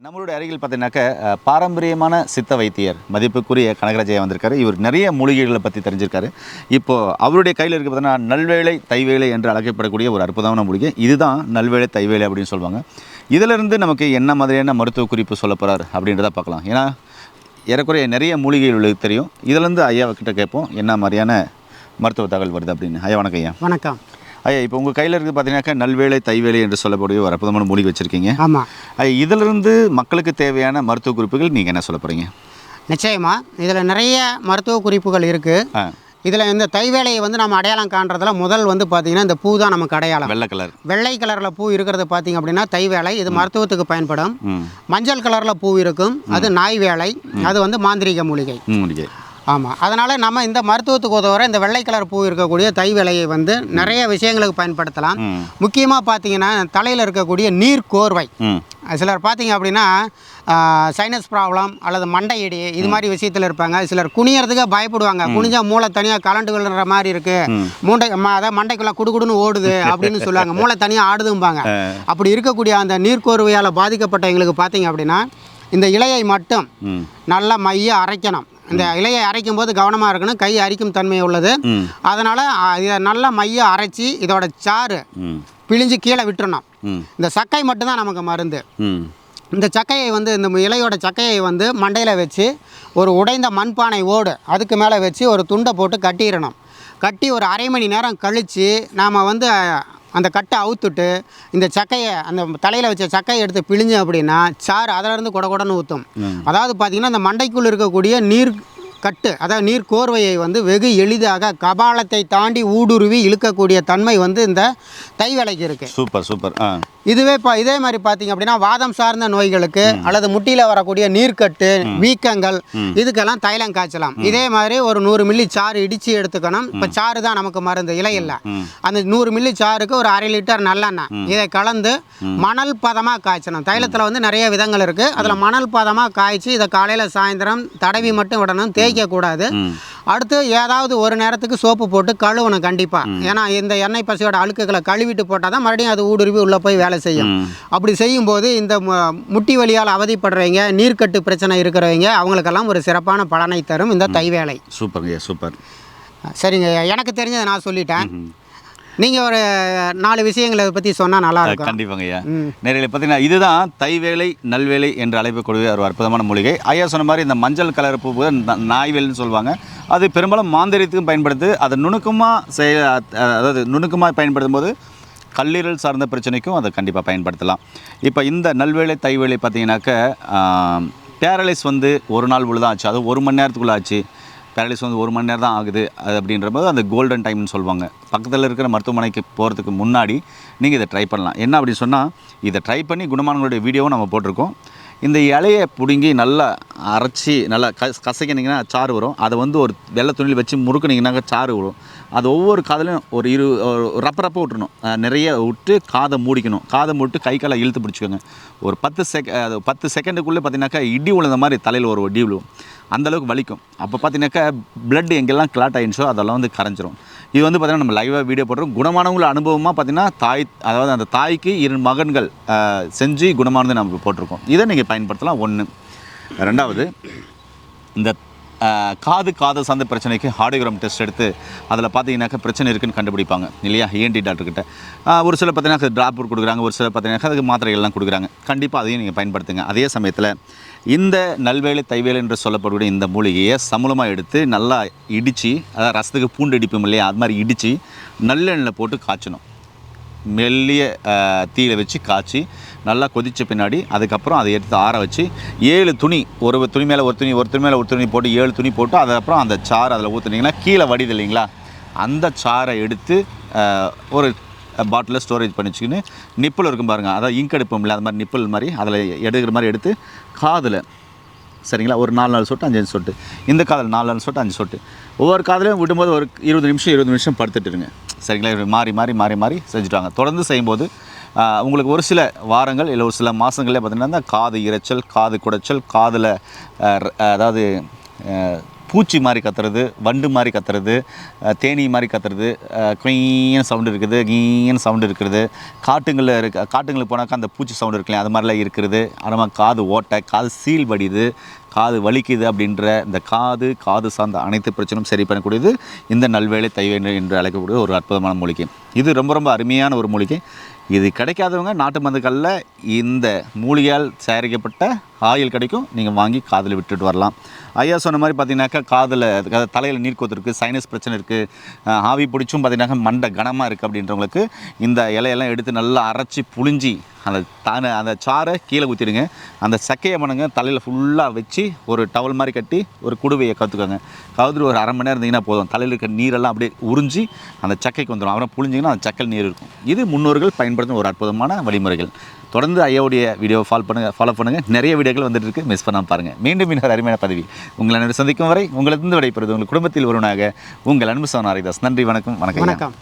நம்மளுடைய அருகில் பார்த்தீங்கன்னாக்க பாரம்பரியமான சித்த வைத்தியர் மதிப்புக்குரிய கனகராஜையா வந்திருக்காரு. இவர் நிறைய மூலிகைகளை பற்றி தெரிஞ்சிருக்காரு. இப்போது அவருடைய கையில் இருக்க பார்த்தீங்கன்னா நல்வேலை தைவேலை என்று அழைக்கப்படக்கூடிய ஒரு அற்புதமான மூலிகை. இதுதான் நல்வேலை தைவேலை அப்படின்னு சொல்லுவாங்க. இதிலிருந்து நமக்கு என்ன மாதிரியான மருத்துவ குறிப்பு சொல்ல போகிறார் அப்படின்றத பார்க்கலாம். ஏன்னா ஏறக்குறைய நிறைய மூலிகைகளுக்கு தெரியும். இதிலேருந்து ஐயாக்கிட்ட கேட்போம் என்ன மாதிரியான மருத்துவ தகவல் வருது அப்படின்னு. ஐயா வணக்கம். ஐயா வணக்கம். ஐயா, இப்போ உங்கள் கையில் இருக்குது பார்த்தீங்கன்னாக்கா நல்வேலை தைவேலை என்று சொல்லக்கூடிய ஒரு அற்புதமான மூலிகை வச்சுருக்கீங்க. ஆமாம். ஐயா, இதிலிருந்து மக்களுக்கு தேவையான மருத்துவ குறிப்புகள் நீங்கள் என்ன சொல்ல போகிறீங்க? நிச்சயமாக இதில் நிறைய மருத்துவ குறிப்புகள் இருக்குது. இதில் இந்த தைவேலையை நம்ம அடையாளம் காண்றதுல முதல் பார்த்திங்கன்னா இந்த பூ தான் நமக்கு அடையாளம். வெள்ளை கலரில் பூ இருக்கிறது பார்த்திங்க அப்படின்னா தைவேலை, இது மருத்துவத்துக்கு பயன்படும். மஞ்சள் கலரில் பூ இருக்கும், அது நாய் வேலை, அது மாந்திரீக மூலிகை. ஆமாம். அதனால் நம்ம இந்த மருத்துவத்துக்கு உதவுற இந்த வெள்ளை கலர் பூ இருக்கக்கூடிய தைவேலையை நிறைய விஷயங்களுக்கு பயன்படுத்தலாம். முக்கியமாக பார்த்தீங்கன்னா தலையில் இருக்கக்கூடிய நீர் கோர்வை, சிலர் பார்த்தீங்க அப்படின்னா சைனஸ் ப்ராப்ளம் அல்லது மண்டை இடி இது மாதிரி விஷயத்தில் இருப்பாங்க. சிலர் குனியறதுக்கு பயப்படுவாங்க. குனிஞ்சா மூளை தனியாக கலண்டு விழுற மாதிரி இருக்குது, அதாவது மண்டைக்குள்ளே குடுகுடுன்னு ஓடுது அப்படின்னு சொல்லுவாங்க. மூளை தனியாக ஆடுதும்பாங்க. அப்படி இருக்கக்கூடிய அந்த நீர்க்கோர்வையால் பாதிக்கப்பட்டவங்களுக்கு பார்த்தீங்க அப்படின்னா இந்த இலையை மட்டும் நல்லா மைய அரைக்கணும். இந்த இலையை அரைக்கும் போது கவனமாக இருக்கணும், கை அரிக்கும் தன்மை உள்ளது. அதனால் இதை நல்லா மைய அரைச்சி இதோட சாறு பிழிஞ்சு கீழே விட்டுறணும். இந்த சக்கை மட்டும்தான் நமக்கு மருந்து. இந்த சக்கையை இந்த இலையோட சக்கையை மண்டையில் வச்சு ஒரு உடைந்த மண்பானை ஓடு அதுக்கு மேலே வச்சு ஒரு துண்டை போட்டு கட்டிடணும். கட்டி ஒரு அரை மணி நேரம் கழித்து நாம் அந்த கட்டை அவுத்துட்டு இந்த சக்கையை அந்த தலையில் வச்ச சக்கையை எடுத்து பிழிஞ்சு அப்படின்னா சாறு அதிலிருந்து கொடன்னு ஊற்றும். அதாவது பார்த்திங்கன்னா இந்த மண்டைக்குள் இருக்கக்கூடிய நீர் கட்டு, அதாவது நீர் கோர்வையை வெகு எளிதாக கபாலத்தை தாண்டி ஊடுருவி இழுக்கக்கூடிய தன்மை இந்த தைவேலைக்கு இருக்குது. Super super. இதே மாதிரி பார்த்தீங்க அப்படின்னா வாதம் சார்ந்த நோய்களுக்கு அல்லது முட்டியில் வரக்கூடிய நீர்க்கட்டு வீக்கங்கள் இதுக்கெல்லாம் தைலம் காய்ச்சலாம். இதே மாதிரி ஒரு 100 மில்லி சாறு இடித்து எடுத்துக்கணும். இப்போ சாறு தான் நமக்கு மருந்து, இலை இல்லை. அந்த 100 மில்லி சாருக்கு ஒரு அரை லிட்டர் நல்லெண்ணெய் இதை கலந்து மணல் பதமாக காய்ச்சணும். தைலத்தில் நிறைய விதங்கள் இருக்குது. அதில் மணல் பதமாக காய்ச்சி இதை காலையில் சாயந்தரம் தடவி மட்டும் விடணும், தேய்க்கக்கூடாது. அடுத்து ஏதாவது ஒரு நேரத்துக்கு சோப்பு போட்டு கழுவணும் கண்டிப்பாக. ஏன்னா இந்த எண்ணெய் பசையோட அழுக்குகளை கழுவிட்டு போட்டால் தான் மறுபடியும் அது ஊடுருவி உள்ளே போய் வேலை செய்யும். அப்படி செய்யும்போது இந்த முட்டி வலியால் அவதிப்படுறவங்க, நீர்க்கட்டு பிரச்சனை இருக்கிறவங்க அவங்களுக்கெல்லாம் ஒரு சிறப்பான பலனை தரும் இந்த தைவேலை. சூப்பர்ங்க, சூப்பர். சரிங்க, எனக்கு தெரிஞ்சதை நான் சொல்லிட்டேன். நீங்கள் ஒரு 4 விஷயங்களை பற்றி சொன்னால் நல்லா இருக்கும். கண்டிப்பாங்க ஐயா. நேரில் பார்த்தீங்கன்னா இதுதான் தைவேலை நல்வேலை என்று அழைக்கக்கூடிய ஒரு அற்புதமான மூலிகை. ஐயா சொன்ன மாதிரி இந்த மஞ்சள் கலர் பூ நாய்வேல்னு சொல்லுவாங்க. அது பெரும்பாலும் மாந்திரியத்துக்கும் பயன்படுது. அதை அதாவது நுணுக்கமாக பயன்படுத்தும் போது கல்லீரல் சார்ந்த பிரச்சனைக்கும் அதை கண்டிப்பாக பயன்படுத்தலாம். இப்போ இந்த நல்வேலை தைவேலை பார்த்தீங்கன்னாக்க பேரலைஸ் ஒரு நாள் தான் ஆச்சு, அது 1 மணி நேரத்துக்குள்ளே ஆச்சு. பேரலைஸ் 1 மணி நேரம் தான் ஆகுது. அது அப்படின்றபோது அந்த கோல்டன் டைம்னு சொல்லுவாங்க. பக்கத்தில் இருக்கிற மருத்துவமனைக்கு போகிறதுக்கு முன்னாடி நீங்கள் இதை ட்ரை பண்ணலாம். என்ன அப்படின்னு சொன்னால் இதை ட்ரை பண்ணி குணமானவங்களுடைய வீடியோவும் நம்ம போட்டிருக்கோம். இந்த இலையை பிடுங்கி நல்லா அரைச்சி நல்லா கசக்கினீங்கன்னா சாறு வரும். அதை ஒரு வெள்ளை துணியில் வச்சு முறுக்குனிங்கனாக்க சாறு வரும். அது ஒவ்வொரு காதலையும் ஒரு ரப்ப விட்டுணும். நிறைய விட்டு காதை மூடிக்கணும். காதை மூட்டு கை காலை இழுத்து பிடிச்சிக்கோங்க. ஒரு 10 செகண்டுக்குள்ளே பார்த்தீங்கன்னாக்கா இடி விழுந்த மாதிரி தலையில் ஒரு இடி விழுவும். அந்தளவுக்கு வலிக்கும். அப்போ பார்த்தீங்கன்னாக்கா பிளட் எங்கெல்லாம் கிளாட் ஆகிடுச்சோ அதெல்லாம் கரைஞ்சிரும். இது பார்த்தீங்கன்னா நம்ம லைவாக வீடியோ போடுறோம். குணமானவங்கள அனுபவமாக பார்த்தீங்கன்னா அதாவது அந்த தாய்க்கு 2 மகன்கள் செஞ்சு குணமானது நமக்கு போட்டிருக்கோம். இதை நீங்கள் பயன்படுத்தலாம். 1. 2வது இந்த காது சார்ந்த பிரச்சனைக்கு ஹார்டியோகிராம் டெஸ்ட் எடுத்து அதில் பார்த்தீங்கன்னாக்கா பிரச்சனை இருக்குதுன்னு கண்டுபிடிப்பாங்க இல்லையா, ENT டாக்டர்கிட்ட. ஒரு சில பார்த்தீங்கன்னா ட்ராப் கொடுக்குறாங்க, ஒரு சில பார்த்தீங்கன்னா அதுக்கு மாத்திரைகள்லாம் கொடுக்குறாங்க. கண்டிப்பாக அதையும் நீங்கள் பயன்படுத்துங்க. அதே சமயத்தில் இந்த நல்வேலை தைவேலை என்று சொல்லப்படக்கூடிய இந்த மூலிகையை சமூலமாக எடுத்து நல்லா இடித்து, அதாவது ரசத்துக்கு பூண்டு இடிப்போம் இல்லையா, அது மாதிரி இடித்து நல்லெண்ணெயில் போட்டு காய்ச்சணும். மெல்லிய தீயில வச்சு காய்ச்சி நல்லா கொதித்த பின்னாடி அதுக்கப்புறம் அதை எடுத்து ஆற வச்சு 7 துணி, ஒரு துணி மேலே ஒரு துணி, ஒரு துணி மேலே ஒரு துணி போட்டு 7 துணி போட்டு அதுக்கப்புறம் அந்த சாறை அதில் ஊற்றுனீங்கன்னா கீழே வடிது இல்லைங்களா, அந்த சாறை எடுத்து ஒரு பாட்டிலில் ஸ்டோரேஜ் பண்ணி வச்சுக்கின்னு நிப்பிள் இருக்கும் பாருங்கள், அதாவது இங்க் எடுப்போம் இல்லை, அது மாதிரி நிப்பிள் மாதிரி அதில் எடுக்கிற மாதிரி எடுத்து காதில் சரிங்களா ஒரு 4 சொட்டு 5 சொட்டு, இந்த காதில் 4 சொட்டு 5 சொட்டு, ஒவ்வொரு காதலையும் விடும்போது ஒரு 20 நிமிஷம் படுத்துட்டு இருங்க சரிங்களா. மாறி மாறி மாறி மாறி செஞ்சுட்டாங்க. தொடர்ந்து செய்யும்போது உங்களுக்கு ஒரு சில வாரங்கள் இல்லை ஒரு சில மாதங்களே பார்த்திங்கன்னா காது இரைச்சல், காது குடைச்சல், காதில் அதாவது பூச்சி மாதிரி கத்துறது, வண்டு மாதிரி கத்துறது, தேனீ மாதிரி கத்துறது, குயின்னு சவுண்டு இருக்குது, கீன்னு சவுண்டு இருக்கிறது, காட்டுங்களுக்கு போனாக்கா அந்த பூச்சி சவுண்டு இருக்குல்லையா அது மாதிரிலாம் இருக்கிறது, அப்புறமா காது ஓட்டை, காது சீல் வடிது, காது வலிக்குது அப்படின்ற இந்த காது சார்ந்த அனைத்து பிரச்சனையும் சரி பண்ணக்கூடியது இந்த நல்வேலை தைவேலை என்று அழைக்கக்கூடிய ஒரு அற்புதமான மூலிகை. இது ரொம்ப ரொம்ப அருமையான ஒரு மூலிகை. இது கிடைக்காதவங்க நாட்டு மருந்துகளில் இந்த மூலிகையால் தயாரிக்கப்பட்ட ஆயில் கிடைக்கும், நீங்கள் வாங்கி காதில் விட்டுட்டு வரலாம். ஐயா சொன்ன மாதிரி பார்த்தீங்கன்னாக்கா தலையில் நீர் கோத்து இருக்குது, சைனஸ் பிரச்சனை இருக்குது, ஆவி பிடிச்சும் பார்த்தீங்கன்னாக்கா மண்டை கனமாக இருக்குது அப்படின்றவங்களுக்கு இந்த இலையெல்லாம் எடுத்து நல்லா அரைச்சி புழிஞ்சி அந்த சாறை கீழே ஊற்றிடுங்க. அந்த சக்கையை பண்ணுங்க தலையில் ஃபுல்லாக வச்சு ஒரு டவல் மாதிரி கட்டி ஒரு குடுவையை கற்றுக்கோங்க. கவுத்துட்டு ஒரு 1/2 மணி நேரம் இருந்தீங்கன்னா போதும், தலையில் இருக்க நீரெல்லாம் அப்படியே உறிஞ்சி அந்த சக்கைக்கு வந்துடும். அப்புறம் புழிஞ்சிங்கன்னா அந்த சக்கல் நீர் இருக்கும். இது முன்னோர்கள் பயன்படுத்தும் ஒரு அற்புதமான வழிமுறைகள். தொடர்ந்து ஐயாவுடைய வீடியோ ஃபாலோ பண்ணுங்கள். நிறைய வீடியோக்கள் வந்துட்டு இருக்கு, மிஸ் பண்ணாமல் பாருங்கள். மீண்டும் இன்னொரு அருமையான பதவி உங்களை சந்திக்கும் வரை உங்களிருந்து விடைபெறுவது உங்கள் குடும்பத்தில் ஒருவனாக உங்கள் அன்பு சகோதரன் ஹரிதாஸ். நன்றி, வணக்கம். வணக்கம்.